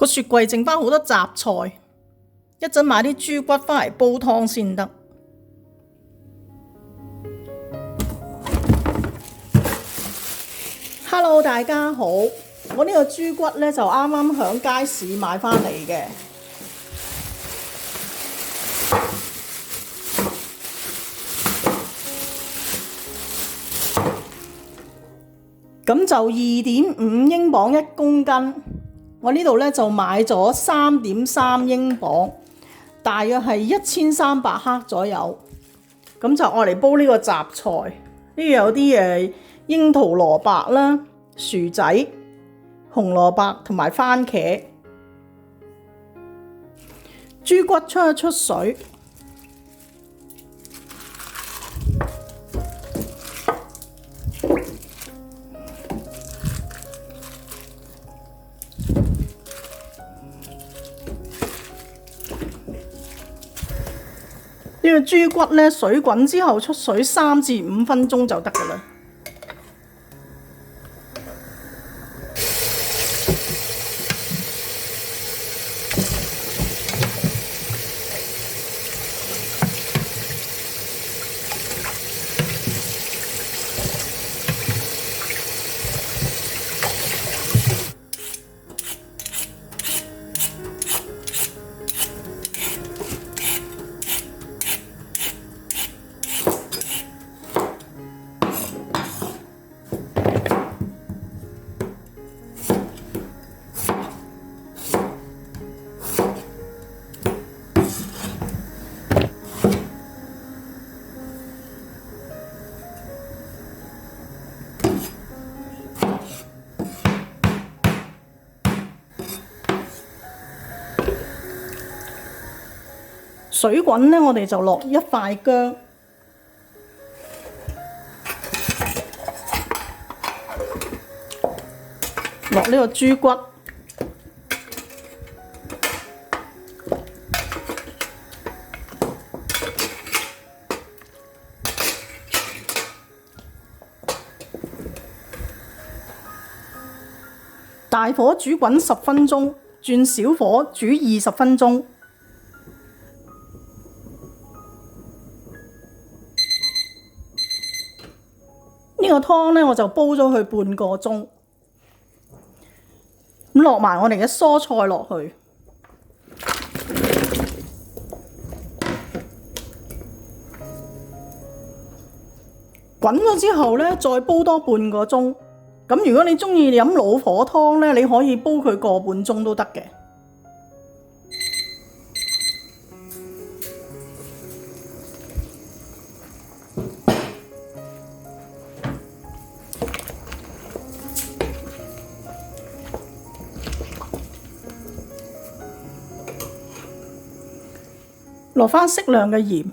個雪櫃剩翻好多雜菜，一陣買啲豬骨翻嚟煲湯先得。Hello， 大家好，我呢個豬骨呢，就啱啱響街市買翻嚟嘅，咁就2.5英鎊1公斤。我呢度呢，就買咗3.3英鎊，大約係1300克左右。咁就愛嚟煲呢個雜菜，呢度有啲櫻桃蘿蔔啦、薯仔、紅蘿蔔同埋番茄。豬骨出一出水，呢個豬骨呢，水滾之後出水3至5分鐘就得㗎喇。水滾呢，我哋就落1塊薑，落呢個豬骨，大火煮滾10分鐘，轉小火煮20分鐘。呢個湯呢，我就煲咗佢半個鐘，咁落埋我哋嘅蔬菜落去，滾咗之後呢，再煲多半個鐘。咁如果你鍾意飲老火湯呢，你可以煲佢個半鐘都得嘅。落返適量嘅鹽，